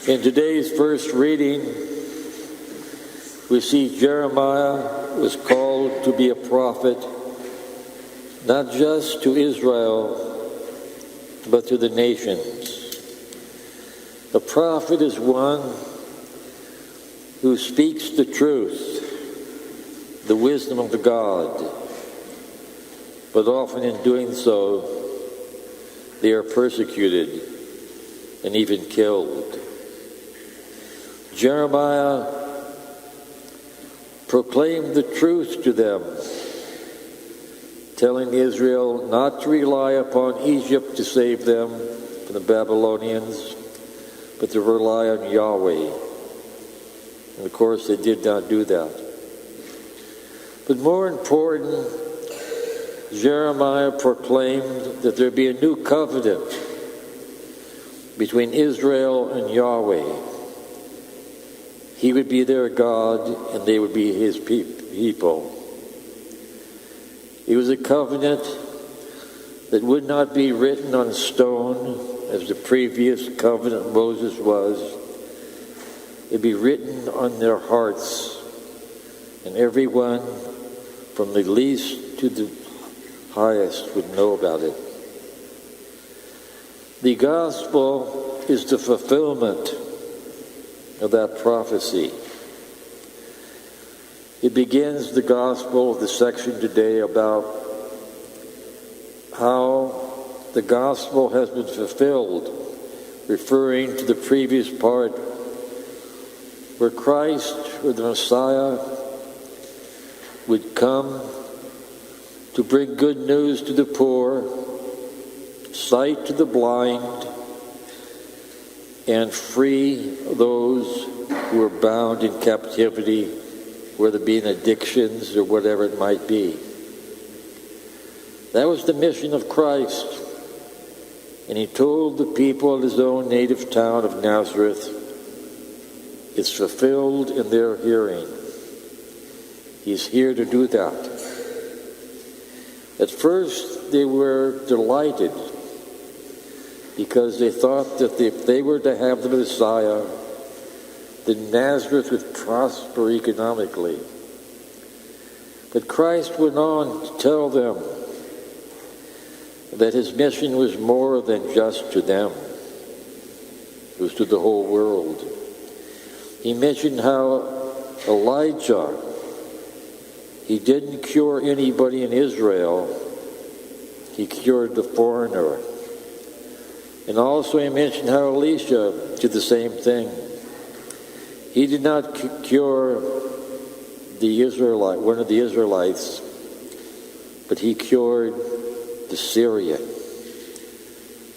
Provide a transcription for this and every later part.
In today's first reading, we see Jeremiah was called to be a prophet, not just to Israel, but to the nations. A prophet is one who speaks the truth, the wisdom of the God, but often in doing so, they are persecuted and even killed. Jeremiah proclaimed the truth to them, telling Israel not to rely upon Egypt to save them from the Babylonians, but to rely on Yahweh. And of course, they did not do that. But more important, Jeremiah proclaimed that there be a new covenant between Israel and Yahweh. He would be their God, and they would be his people. It was a covenant that would not be written on stone, as the previous covenant Moses was. It would be written on their hearts, and everyone, from the least to the highest, would know about it. The gospel is the fulfillment of that prophecy. It begins the gospel, the section today, about how the gospel has been fulfilled, referring to the previous part where Christ, or the Messiah, would come to bring good news to the poor, sight to the blind, and free those who are bound in captivity, whether it be in addictions or whatever it might be. That was the mission of Christ. And he told the people of his own native town of Nazareth, it's fulfilled in their hearing. He's here to do that. At first, they were delighted, because they thought that if they were to have the Messiah, then Nazareth would prosper economically. But Christ went on to tell them that his mission was more than just to them. It was to the whole world. He mentioned how Elijah, he didn't cure anybody in Israel, he cured the foreigner. And also he mentioned how Elisha did the same thing. He did not cure one of the Israelites, but he cured the Syrian.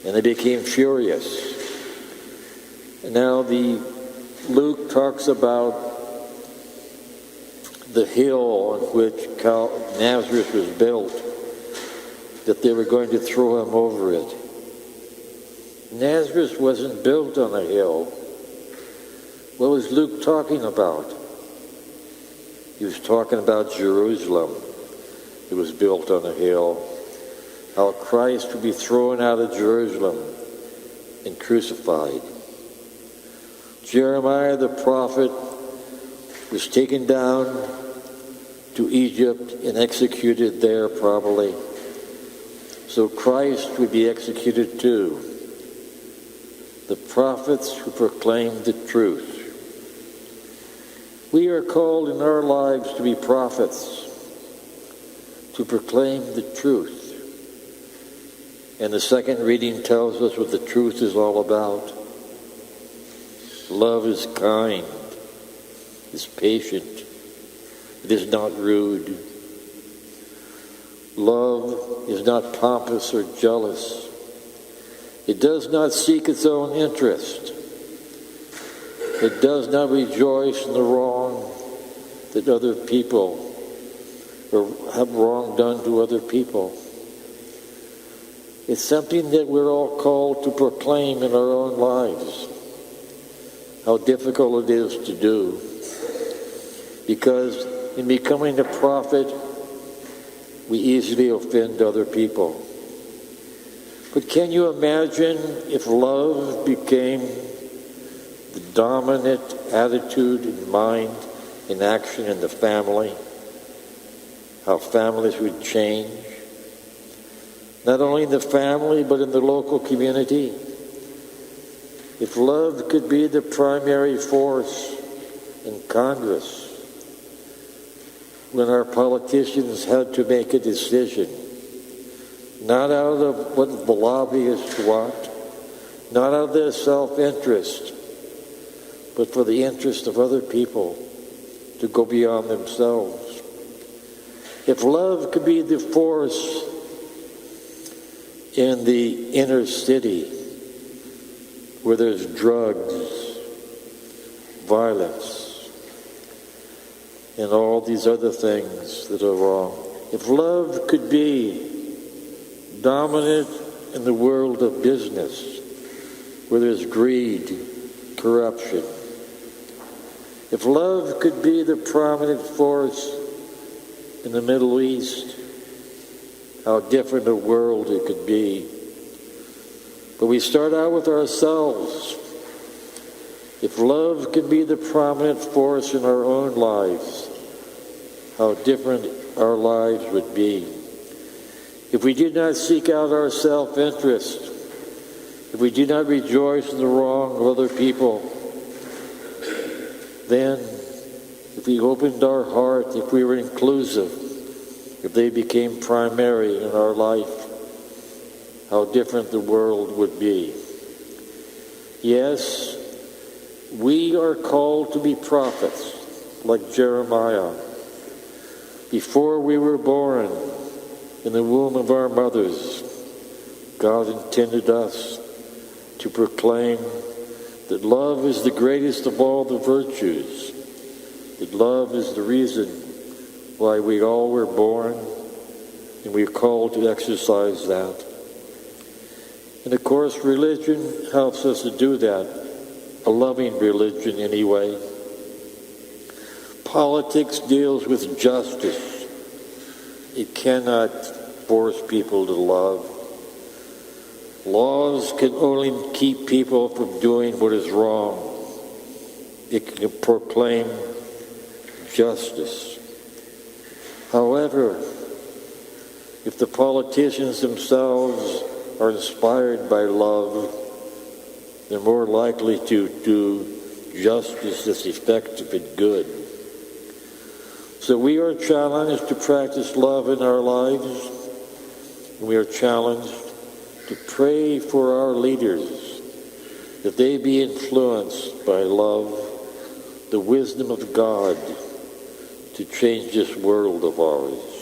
And they became furious. And now Luke talks about the hill on which Nazareth was built, that they were going to throw him over it. Nazareth wasn't built on a hill. What was Luke talking about? He was talking about Jerusalem. It was built on a hill. How Christ would be thrown out of Jerusalem and crucified. Jeremiah the prophet was taken down to Egypt and executed there probably. So Christ would be executed too. The prophets who proclaim the truth. We are called in our lives to be prophets, to proclaim the truth. And the second reading tells us what the truth is all about. Love is kind, is patient, it is not rude. Love is not pompous or jealous. It does not seek its own interest. It does not rejoice in the wrong that other people, or have wrong done to other people. It's something that we're all called to proclaim in our own lives. How difficult it is to do. Because in becoming a prophet, we easily offend other people. But can you imagine if love became the dominant attitude and mind and action in the family, how families would change, not only in the family but in the local community. If love could be the primary force in Congress, when our politicians had to make a decision, not out of what the lobbyists want, not out of their self-interest, but for the interest of other people, to go beyond themselves. If love could be the force in the inner city, where there's drugs, violence, and all these other things that are wrong. If love could be dominant in the world of business, where there's greed, corruption. If love could be the prominent force in the Middle East, how different a world it could be. But we start out with ourselves. If love could be the prominent force in our own lives, how different our lives would be. If we did not seek out our self-interest, if we did not rejoice in the wrong of other people, then if we opened our heart, if we were inclusive, if they became primary in our life, how different the world would be. Yes, we are called to be prophets, like Jeremiah. Before we were born in the womb of our mothers, God intended us to proclaim that love is the greatest of all the virtues, that love is the reason why we all were born, and we are called to exercise that. And of course, religion helps us to do that, a loving religion anyway. Politics deals with justice. It cannot force people to love. Laws can only keep people from doing what is wrong. It can proclaim justice. However, if the politicians themselves are inspired by love, they're more likely to do justice that's effective and good. So we are challenged to practice love in our lives. We are challenged to pray for our leaders, that they be influenced by love, the wisdom of God, to change this world of ours.